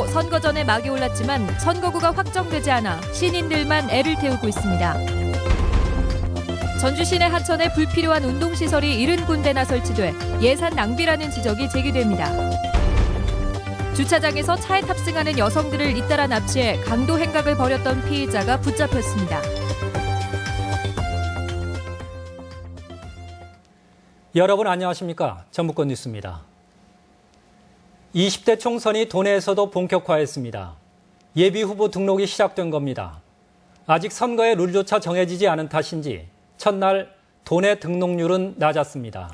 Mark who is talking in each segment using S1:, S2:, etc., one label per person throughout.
S1: 선거 전에 막이 올랐지만 선거구가 확정되지 않아 신인들만 애를 태우고 있습니다. 전주 시내 하천에 불필요한 운동시설이 70군데나 설치돼 예산 낭비라는 지적이 제기됩니다. 주차장에서 차에 탑승하는 여성들을 잇따라 납치해 강도 행각을 벌였던 피의자가 붙잡혔습니다.
S2: 여러분 안녕하십니까? 전북권 뉴스입니다. 20대 총선이 도내에서도 본격화했습니다. 예비후보 등록이 시작된 겁니다. 아직 선거의 룰조차 정해지지 않은 탓인지 첫날 도내 등록률은 낮았습니다.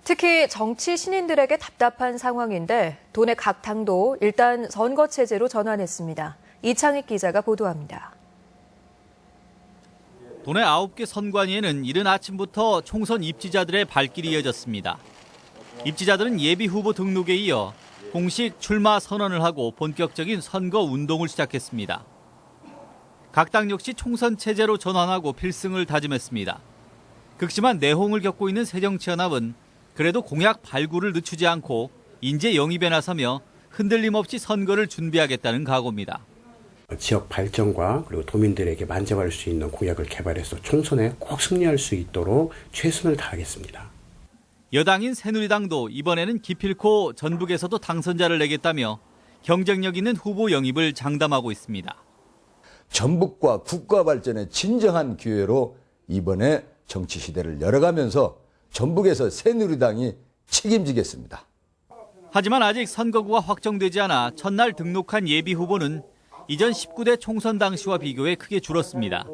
S1: 특히 정치 신인들에게 답답한 상황인데 도내 각 당도 일단 선거 체제로 전환했습니다. 이창익 기자가 보도합니다.
S3: 도내 9개 선관위에는 이른 아침부터 총선 입지자들의 발길이 이어졌습니다. 입지자들은 예비후보 등록에 이어 공식 출마 선언을 하고 본격적인 선거 운동을 시작했습니다. 각 당 역시 총선 체제로 전환하고 필승을 다짐했습니다. 극심한 내홍을 겪고 있는 새정치연합은 그래도 공약 발굴을 늦추지 않고 인재 영입에 나서며 흔들림 없이 선거를 준비하겠다는 각오입니다.
S4: 지역 발전과 그리고 도민들에게 만족할 수 있는 공약을 개발해서 총선에 꼭 승리할 수 있도록 최선을 다하겠습니다.
S3: 여당인 새누리당도 이번에는 기필코 전북에서도 당선자를 내겠다며 경쟁력 있는 후보 영입을 장담하고 있습니다.
S5: 전북과 국가 발전의 진정한 기회로 이번에 정치 시대를 열어가면서 전북에서 새누리당이 책임지겠습니다.
S3: 하지만 아직 선거구가 확정되지 않아 첫날 등록한 예비 후보는 이전 19대 총선 당시와 비교해 크게 줄었습니다.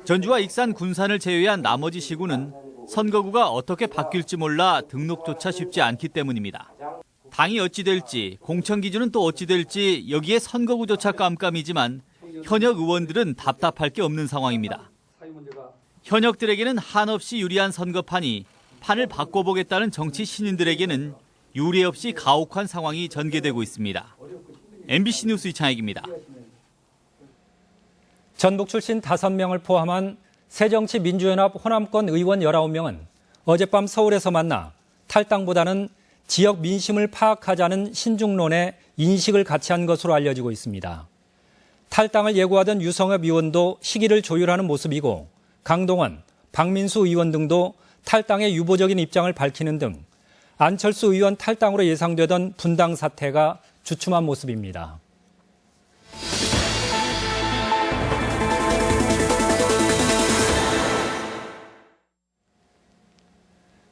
S3: 전주와 익산, 군산을 제외한 나머지 시구는 선거구가 어떻게 바뀔지 몰라 등록조차 쉽지 않기 때문입니다. 당이 어찌 될지, 공천 기준은 또 어찌 될지 여기에 선거구조차 깜깜이지만 현역 의원들은 답답할 게 없는 상황입니다. 현역들에게는 한없이 유리한 선거판이 판을 바꿔보겠다는 정치 신인들에게는 유례 없이 가혹한 상황이 전개되고 있습니다. MBC 뉴스 이창익입니다.
S2: 전북 출신 5명을 포함한 새정치민주연합 호남권 의원 19명은 어젯밤 서울에서 만나 탈당보다는 지역 민심을 파악하자는 신중론에 인식을 같이 한 것으로 알려지고 있습니다. 탈당을 예고하던 유성엽 의원도 시기를 조율하는 모습이고 강동원, 박민수 의원 등도 탈당의 유보적인 입장을 밝히는 등 안철수 의원 탈당으로 예상되던 분당 사태가 주춤한 모습입니다.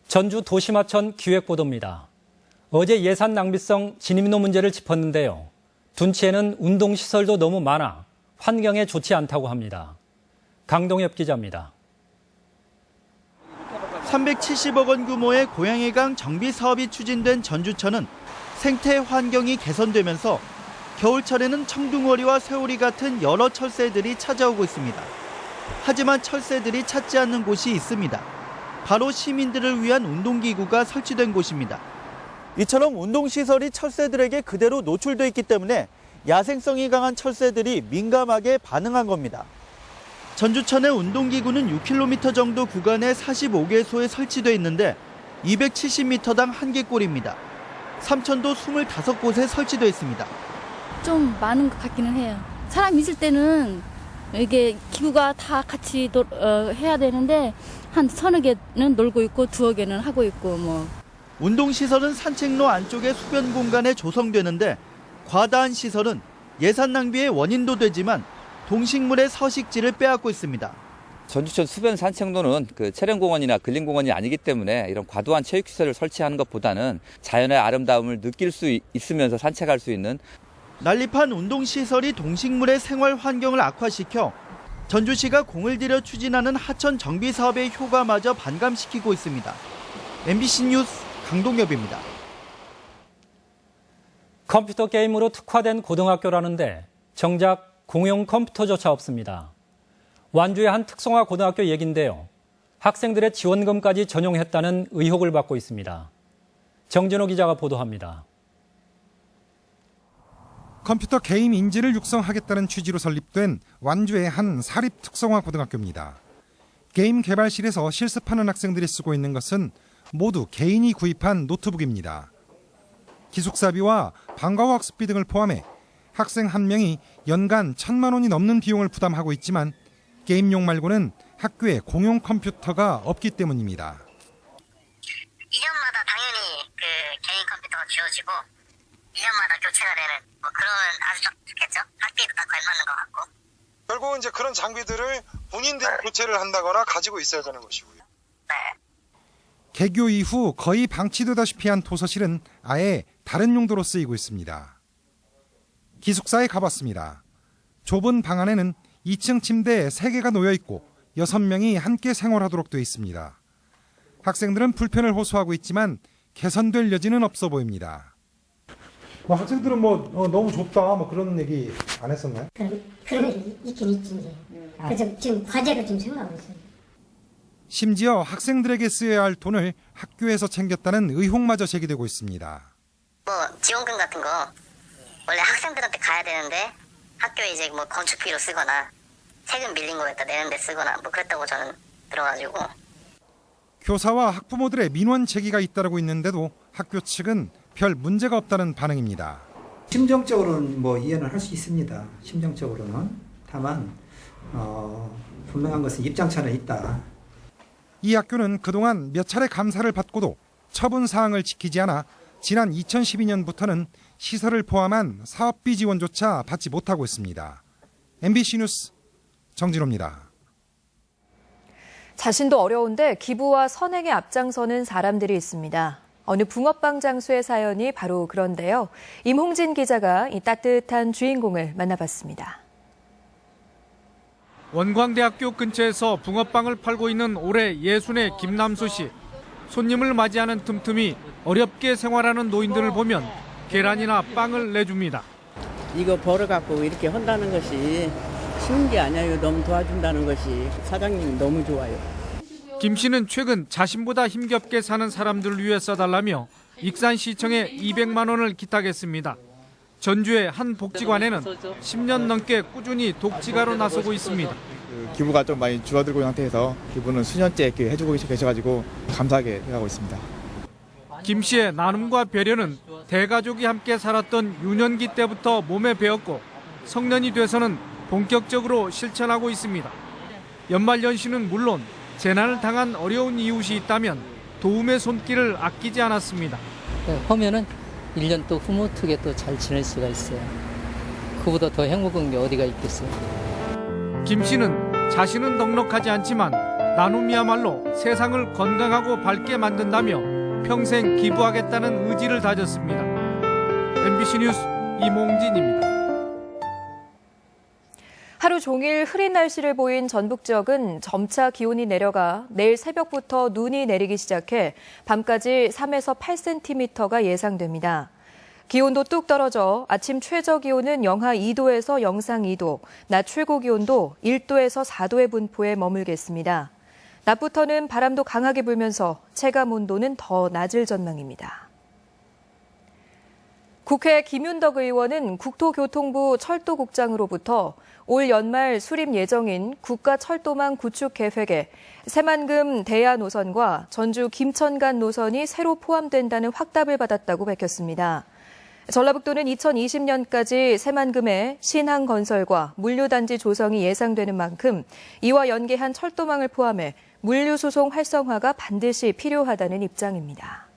S2: 전주 도심하천 기획보도입니다. 어제 예산 낭비성 진입로 문제를 짚었는데요. 둔치에는 운동시설도 너무 많아 환경에 좋지 않다고 합니다. 강동엽 기자입니다.
S6: 370억 원 규모의 고양이강 정비 사업이 추진된 전주천은 생태 환경이 개선되면서 겨울철에는 청둥오리와 새오리 같은 여러 철새들이 찾아오고 있습니다. 하지만 철새들이 찾지 않는 곳이 있습니다. 바로 시민들을 위한 운동기구가 설치된 곳입니다. 이처럼 운동시설이 철새들에게 그대로 노출돼 있기 때문에 야생성이 강한 철새들이 민감하게 반응한 겁니다. 전주천의 운동기구는 6km 정도 구간에 45개소에 설치돼 있는데 270m당 1개꼴입니다. 삼천도 25곳에 설치돼 있습니다.
S7: 좀 많은 것 같기는 해요. 사람 있을 때는 이게 기구가 다 같이 해야 되는데 한 서너 개는 놀고 있고 두어 개는 하고 있고 뭐.
S6: 운동시설은 산책로 안쪽의 수변 공간에 조성되는데 과다한 시설은 예산 낭비의 원인도 되지만 동식물의 서식지를 빼앗고 있습니다.
S8: 전주천 수변 산책로는 체령공원이나 근린공원이 아니기 때문에 이런 과도한 체육시설을 설치하는 것보다는 자연의 아름다움을 느낄 수 있으면서 산책할 수 있는
S6: 난립한 운동시설이 동식물의 생활 환경을 악화시켜 전주시가 공을 들여 추진하는 하천 정비 사업의 효과마저 반감시키고 있습니다. MBC 뉴스 강동엽입니다.
S2: 컴퓨터 게임으로 특화된 고등학교라는데 정작 공용 컴퓨터조차 없습니다. 완주의 한 특성화 고등학교 얘긴데요. 학생들의 지원금까지 전용했다는 의혹을 받고 있습니다. 정진호 기자가 보도합니다.
S9: 컴퓨터 게임 인재를 육성하겠다는 취지로 설립된 완주의 한 사립 특성화 고등학교입니다. 게임 개발실에서 실습하는 학생들이 쓰고 있는 것은 모두 개인이 구입한 노트북입니다. 기숙사비와 방과후 학습비 등을 포함해 학생 한 명이 연간 1,000만 원이 넘는 비용을 부담하고 있지만 게임용 말고는 학교에 공용 컴퓨터가 없기 때문입니다.
S10: 2년마다 당연히 그 개인 컴퓨터가 주어지고 2년마다 교체가 되는 그런 아주 좋겠죠. 학비도 딱 걸맞는 것 같고.
S11: 결국은 이제 그런 장비들을 본인들이 교체를 한다거나 가지고 있어야 되는 것이고요.
S10: 네.
S9: 개교 이후 거의 방치되다시피 한 도서실은 아예 다른 용도로 쓰이고 있습니다. 기숙사에 가봤습니다. 좁은 방 안에는 2층 침대 3개가 놓여 있고 6명이 함께 생활하도록 되어 있습니다. 학생들은 불편을 호소하고 있지만 개선될 여지는 없어 보입니다. 학생들은 너무 좁다 그런 얘기 안 했었나요?
S12: 그런 게 있긴 있지. 그래서 지금 과제로 지금 생각하고 있어요.
S9: 심지어 학생들에게 쓰여야 할 돈을 학교에서 챙겼다는 의혹마저 제기되고 있습니다.
S10: 지원금 같은 거 원래 학생들한테 가야 되는데 학교에 이제 건축비로 쓰거나 세금 밀린 거 갖다 내는 데 쓰거나 그랬다고 저는 들어가지고.
S9: 교사와 학부모들의 민원 제기가 잇따르고 있는데도 학교 측은 별 문제가 없다는 반응입니다.
S13: 심정적으로는 이해는 할 수 있습니다. 심정적으로는. 다만 분명한 것은 입장차는 있다.
S9: 이 학교는 그동안 몇 차례 감사를 받고도 처분 사항을 지키지 않아 지난 2012년부터는 시설을 포함한 사업비 지원조차 받지 못하고 있습니다. MBC 뉴스 정진호입니다.
S1: 자신도 어려운데 기부와 선행에 앞장서는 사람들이 있습니다. 어느 붕어빵 장수의 사연이 바로 그런데요. 임홍진 기자가 이 따뜻한 주인공을 만나봤습니다.
S14: 원광대학교 근처에서 붕어빵을 팔고 있는 올해 60의 김남수 씨. 손님을 맞이하는 틈틈이 어렵게 생활하는 노인들을 보면 계란이나 빵을 내줍니다.
S15: 이거 벌어갖고 이렇게 한다는 것이 쉬운 게 아니에요. 너무 도와준다는 것이. 사장님이 너무 좋아요.
S14: 김 씨는 최근 자신보다 힘겹게 사는 사람들을 위해 써달라며 익산시청에 200만 원을 기탁했습니다. 전주의 한 복지관에는 10년 넘게 꾸준히 독지가로 나서고 있습니다.
S16: 기부가 좀 많이 줄어들고 있는 상태에서 기부는 수년째 이렇게 해주고 계셔가지고 감사하게 생각하고 있습니다.
S14: 김 씨의 나눔과 배려는 대가족이 함께 살았던 유년기 때부터 몸에 배었고 성년이 돼서는 본격적으로 실천하고 있습니다. 연말연시는 물론 재난을 당한 어려운 이웃이 있다면 도움의 손길을 아끼지 않았습니다.
S17: 하면은 1년 또 흐뭇하게 또 잘 지낼 수가 있어요. 그보다 더 행복한 게 어디가 있겠어요.
S14: 김 씨는 자신은 넉넉하지 않지만 나눔이야말로 세상을 건강하고 밝게 만든다며 평생 기부하겠다는 의지를 다졌습니다. MBC 뉴스 임홍진입니다.
S1: 하루 종일 흐린 날씨를 보인 전북 지역은 점차 기온이 내려가 내일 새벽부터 눈이 내리기 시작해 밤까지 3에서 8cm가 예상됩니다. 기온도 뚝 떨어져 아침 최저 기온은 영하 2도에서 영상 2도, 낮 최고 기온도 1도에서 4도의 분포에 머물겠습니다. 낮부터는 바람도 강하게 불면서 체감 온도는 더 낮을 전망입니다. 국회 김윤덕 의원은 국토교통부 철도국장으로부터 올 연말 수립 예정인 국가철도망 구축 계획에 새만금 대야 노선과 전주 김천 간 노선이 새로 포함된다는 확답을 받았다고 밝혔습니다. 전라북도는 2020년까지 새만금에 신항 건설과 물류단지 조성이 예상되는 만큼 이와 연계한 철도망을 포함해 물류수송 활성화가 반드시 필요하다는 입장입니다.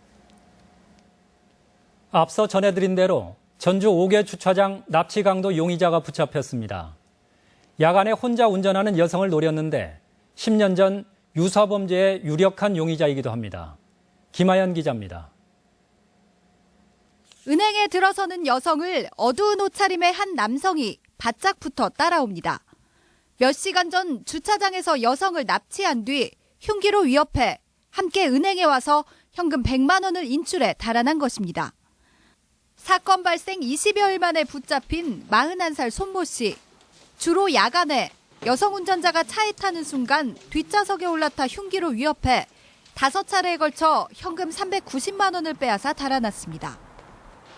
S2: 앞서 전해드린 대로 전주 5개 주차장 납치 강도 용의자가 붙잡혔습니다. 야간에 혼자 운전하는 여성을 노렸는데 10년 전 유사범죄의 유력한 용의자이기도 합니다. 김하연 기자입니다.
S18: 은행에 들어서는 여성을 어두운 옷차림의 한 남성이 바짝부터 따라옵니다. 몇 시간 전 주차장에서 여성을 납치한 뒤 흉기로 위협해 함께 은행에 와서 현금 100만 원을 인출해 달아난 것입니다. 사건 발생 20여일 만에 붙잡힌 41살 손모 씨. 주로 야간에 여성 운전자가 차에 타는 순간 뒷좌석에 올라타 흉기로 위협해 5차례에 걸쳐 현금 390만 원을 빼앗아 달아났습니다.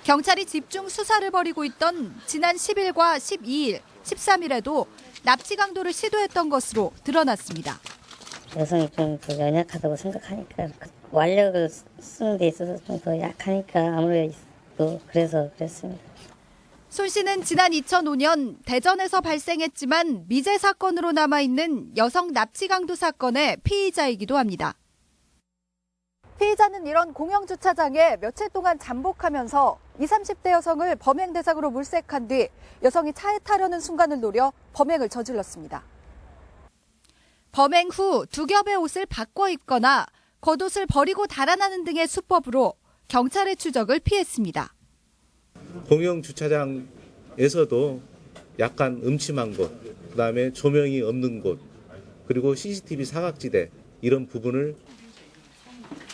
S18: 경찰이 집중 수사를 벌이고 있던 지난 10일과 12일, 13일에도 납치 강도를 시도했던 것으로 드러났습니다.
S12: 여성이 좀 연약하다고 생각하니까 완력을 쓰는 데 있어서 좀 더 약하니까 아무래도 그래서 그랬습니다.
S18: 손 씨는 지난 2005년 대전에서 발생했지만 미제 사건으로 남아있는 여성 납치 강도 사건의 피의자이기도 합니다. 피의자는 이런 공영주차장에 며칠 동안 잠복하면서 20, 30대 여성을 범행 대상으로 물색한 뒤 여성이 차에 타려는 순간을 노려 범행을 저질렀습니다. 범행 후 두 겹의 옷을 바꿔 입거나 겉옷을 버리고 달아나는 등의 수법으로 경찰의 추적을 피했습니다.
S19: 공영 주차장에서도 약간 음침한 곳, 그다음에 조명이 없는 곳, 그리고 CCTV 사각지대 이런 부분을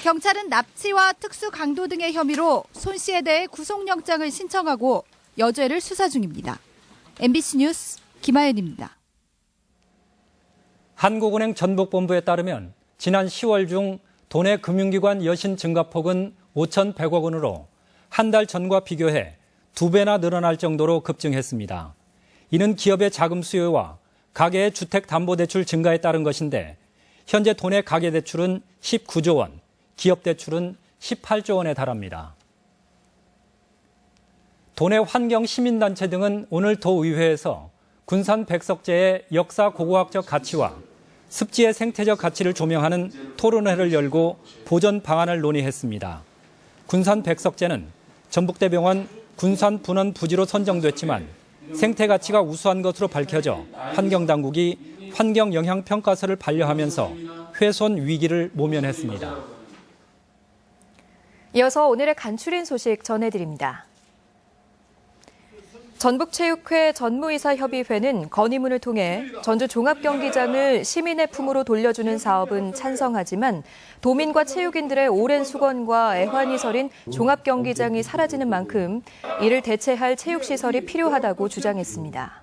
S18: 경찰은 납치와 특수 강도 등의 혐의로 손 씨에 대해 구속영장을 신청하고 여죄를 수사 중입니다. MBC 뉴스 김하연입니다.
S2: 한국은행 전북본부에 따르면 지난 10월 중 도내 금융기관 여신 증가폭은 5,100억 원으로 한 달 전과 비교해 2배나 늘어날 정도로 급증했습니다. 이는 기업의 자금 수요와 가계의 주택담보대출 증가에 따른 것인데 현재 도내 가계대출은 19조 원, 기업대출은 18조 원에 달합니다. 도내 환경시민단체 등은 오늘 도의회에서 군산 백석제의 역사 고고학적 가치와 습지의 생태적 가치를 조명하는 토론회를 열고 보전 방안을 논의했습니다. 군산 백석제는 전북대병원 군산 분원 부지로 선정됐지만 생태 가치가 우수한 것으로 밝혀져 환경당국이 환경영향평가서를 반려하면서 훼손 위기를 모면했습니다.
S1: 이어서 오늘의 간추린 소식 전해드립니다. 전북체육회 전무이사협의회는 건의문을 통해 전주 종합경기장을 시민의 품으로 돌려주는 사업은 찬성하지만 도민과 체육인들의 오랜 수건과 애환이 서린 종합경기장이 사라지는 만큼 이를 대체할 체육시설이 필요하다고 주장했습니다.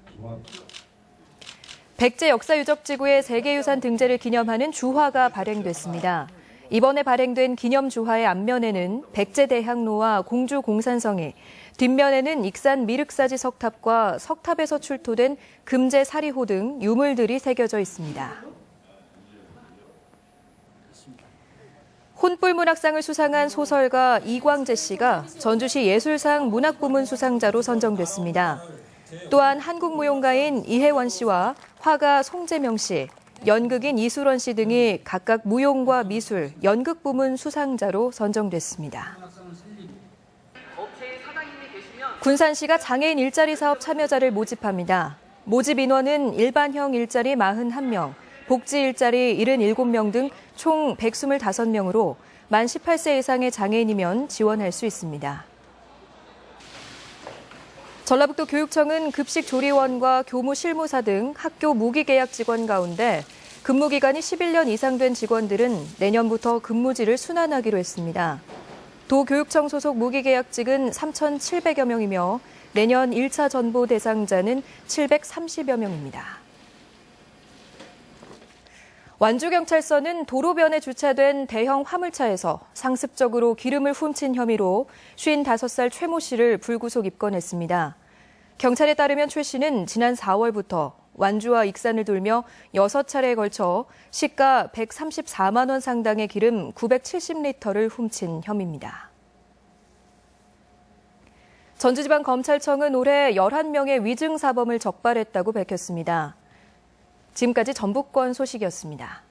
S1: 백제 역사유적지구의 세계유산 등재를 기념하는 주화가 발행됐습니다. 이번에 발행된 기념주화의 앞면에는 백제대항로와 공주공산성이, 뒷면에는 익산 미륵사지 석탑과 석탑에서 출토된 금제 사리호 등 유물들이 새겨져 있습니다. 혼불문학상을 수상한 소설가 이광재 씨가 전주시 예술상 문학부문 수상자로 선정됐습니다. 또한 한국무용가인 이혜원 씨와 화가 송재명 씨, 연극인 이수런 씨 등이 각각 무용과 미술, 연극 부문 수상자로 선정됐습니다. 군산시가 장애인 일자리 사업 참여자를 모집합니다. 모집 인원은 일반형 일자리 41명, 복지 일자리 77명 등 총 125명으로 만 18세 이상의 장애인이면 지원할 수 있습니다. 전라북도 교육청은 급식 조리원과 교무 실무사 등 학교 무기계약 직원 가운데 근무기간이 11년 이상 된 직원들은 내년부터 근무지를 순환하기로 했습니다. 도교육청 소속 무기계약직은 3,700여 명이며 내년 1차 전보 대상자는 730여 명입니다. 완주경찰서는 도로변에 주차된 대형 화물차에서 상습적으로 기름을 훔친 혐의로 55살 최 모 씨를 불구속 입건했습니다. 경찰에 따르면 최 씨는 지난 4월부터 완주와 익산을 돌며 6차례에 걸쳐 시가 134만 원 상당의 기름 970리터를 훔친 혐의입니다. 전주지방검찰청은 올해 11명의 위증사범을 적발했다고 밝혔습니다. 지금까지 전북권 소식이었습니다.